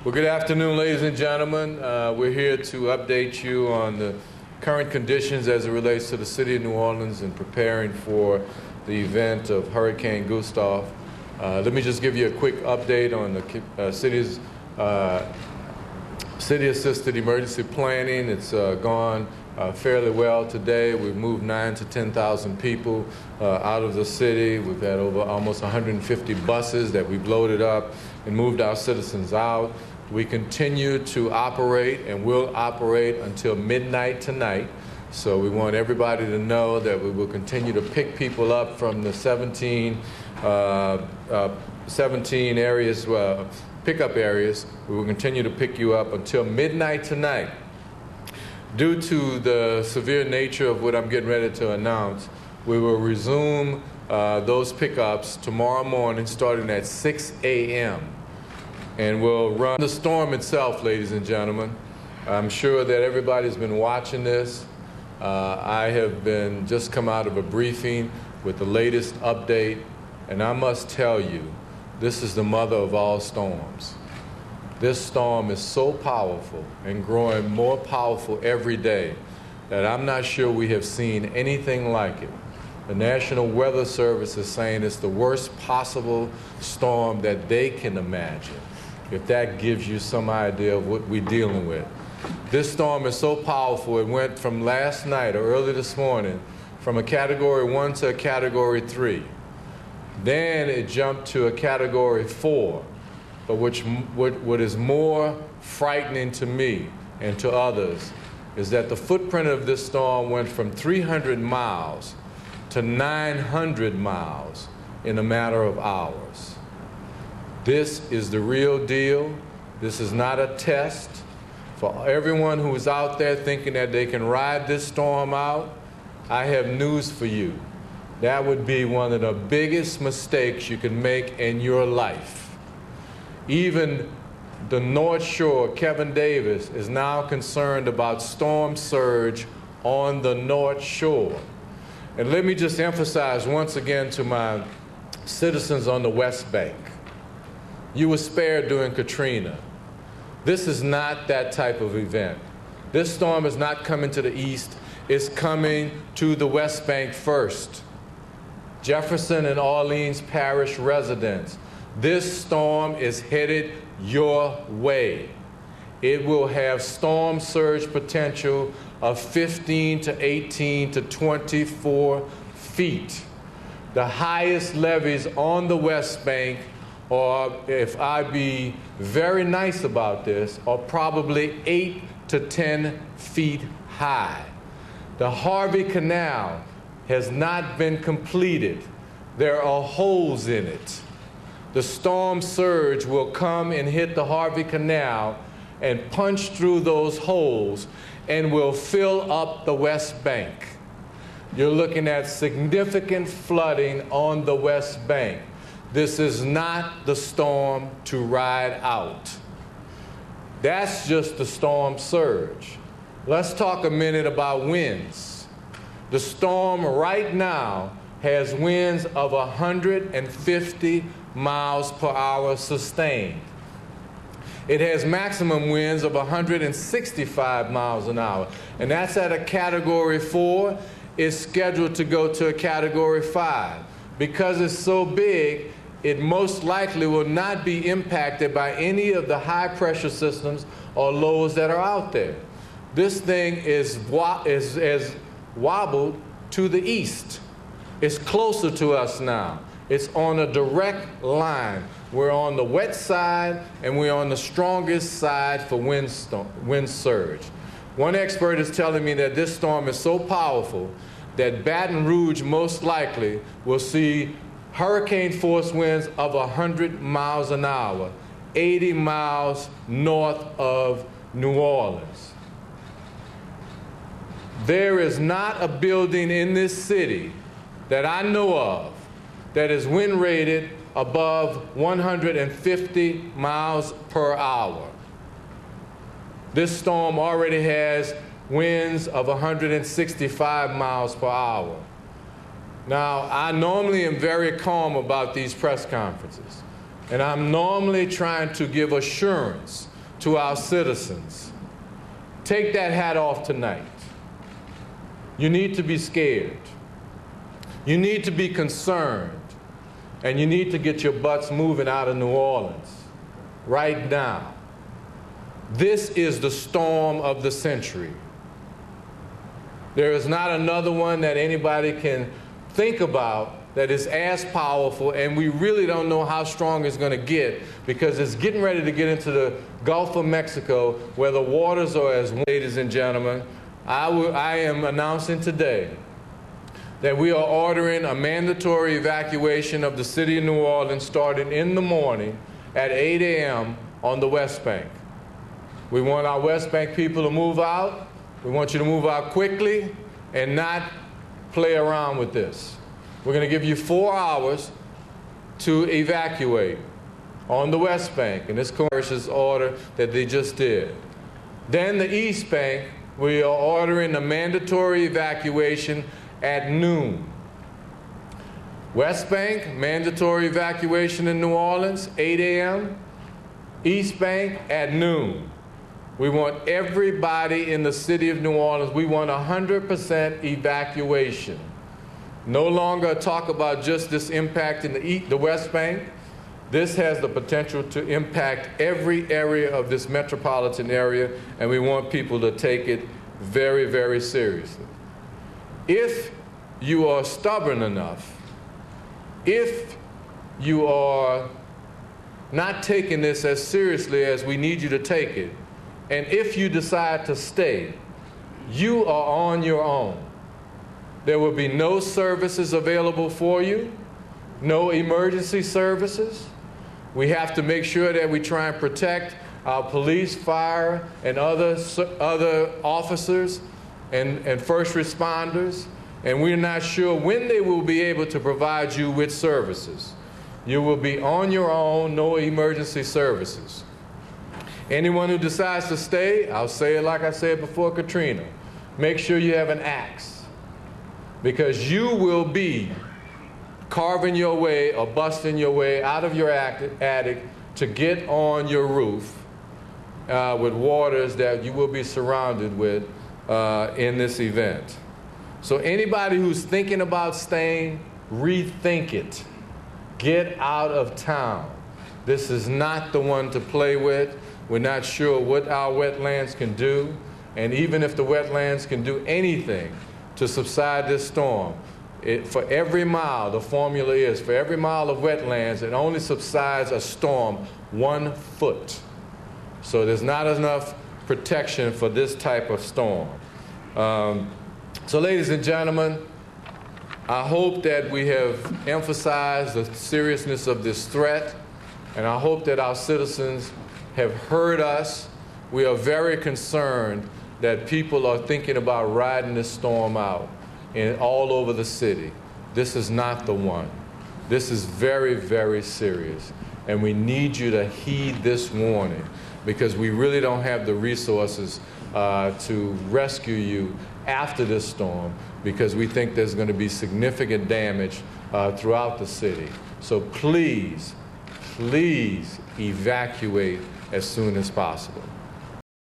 Well, good afternoon, ladies and gentlemen. We're here to update you on the current conditions as it relates to the city of New Orleans and preparing for the event of Hurricane Gustav. Let me just give you a quick update on the city's city-assisted emergency planning. It's gone fairly well today. We've moved 9,000 to 10,000 people out of the city. We've had over almost 150 buses that we've loaded up and moved our citizens out. We continue to operate and will operate until midnight tonight. So we want everybody to know that we will continue to pick people up from the 17 areas, pickup areas. We will continue to pick you up until midnight tonight. Due to the severe nature of what I'm getting ready to announce, we will resume those pickups tomorrow morning starting at 6 a.m. And we'll run the storm itself, ladies and gentlemen. I'm sure that everybody's been watching this. I have been just come out of a briefing with the latest update, and I must tell you, this is the mother of all storms. This storm is so powerful and growing more powerful every day that I'm not sure we have seen anything like it. The National Weather Service is saying it's the worst possible storm that they can imagine, if that gives you some idea of what we're dealing with. This storm is so powerful, it went from last night or early this morning from a Category 1 to a Category 3. Then it jumped to a Category 4. But what is more frightening to me and to others is that the footprint of this storm went from 300 miles to 900 miles in a matter of hours. This is the real deal. This is not a test. For everyone who is out there thinking that they can ride this storm out, I have news for you. That would be one of the biggest mistakes you can make in your life. Even the North Shore, Kevin Davis, is now concerned about storm surge on the North Shore. And let me just emphasize once again to my citizens on the West Bank, you were spared during Katrina. This is not that type of event. This storm is not coming to the east, it's coming to the West Bank first. Jefferson and Orleans Parish residents, this storm is headed your way. It will have storm surge potential of 15 to 18 to 24 feet. The highest levees on the West Bank, or if I be very nice about this, are probably 8 to 10 feet high. The Harvey Canal has not been completed. There are holes in it. The storm surge will come and hit the Harvey Canal and punch through those holes and will fill up the West Bank. You're looking at significant flooding on the West Bank. This is not the storm to ride out. That's just the storm surge. Let's talk a minute about winds. The storm right now has winds of 150 miles per hour sustained. It has maximum winds of 165 miles an hour, and that's at a Category 4. It's scheduled to go to a Category 5. Because it's so big, it most likely will not be impacted by any of the high pressure systems or lows that are out there. This thing is wobbled to the east. It's closer to us now. It's on a direct line. We're on the wet side and we're on the strongest side for wind surge. One expert is telling me that this storm is so powerful that Baton Rouge most likely will see hurricane force winds of 100 miles an hour, 80 miles north of New Orleans. There is not a building in this city that I know of that is wind rated above 150 miles per hour. This storm already has winds of 165 miles per hour. Now, I normally am very calm about these press conferences, and I'm normally trying to give assurance to our citizens. Take that hat off tonight. You need to be scared. You need to be concerned. And you need to get your butts moving out of New Orleans right now. This is the storm of the century. There is not another one that anybody can think about that is as powerful, and we really don't know how strong it's going to get because it's getting ready to get into the Gulf of Mexico where the waters are as warm. Ladies and gentlemen, I am announcing today that we are ordering a mandatory evacuation of the city of New Orleans starting in the morning at 8 a.m. on the West Bank. We want our West Bank people to move out. We want you to move out quickly and not play around with this. We're going to give you 4 hours to evacuate on the West Bank, and this commercial order that they just did. Then the East Bank, we are ordering a mandatory evacuation at noon. West Bank, mandatory evacuation in New Orleans, 8 a.m. East Bank at noon. We want everybody in the city of New Orleans, we want 100% evacuation. No longer talk about just this impact in the West Bank. This has the potential to impact every area of this metropolitan area, and we want people to take it very, very seriously. If you are stubborn enough, if you are not taking this as seriously as we need you to take it, and if you decide to stay, you are on your own. There will be no services available for you, no emergency services. We have to make sure that we try and protect our police, fire, and other officers and first responders, and we're not sure when they will be able to provide you with services. You will be on your own, no emergency services. Anyone who decides to stay, I'll say it like I said before Katrina, make sure you have an axe, because you will be carving your way or busting your way out of your attic to get on your roof with waters that you will be surrounded with in this event. So anybody who's thinking about staying, rethink it. Get out of town. This is not the one to play with. We're not sure what our wetlands can do, and even if the wetlands can do anything to subside this storm, for every mile, the formula is, for every mile of wetlands, it only subsides a storm 1 foot. So there's not enough protection for this type of storm. So ladies and gentlemen, I hope that we have emphasized the seriousness of this threat, and I hope that our citizens have heard us. We are very concerned that people are thinking about riding this storm out all over the city. This is not the one. This is very, very serious, and we need you to heed this warning, because we really don't have the resources to rescue you after this storm, because we think there's going to be significant damage throughout the city. So please, please evacuate as soon as possible.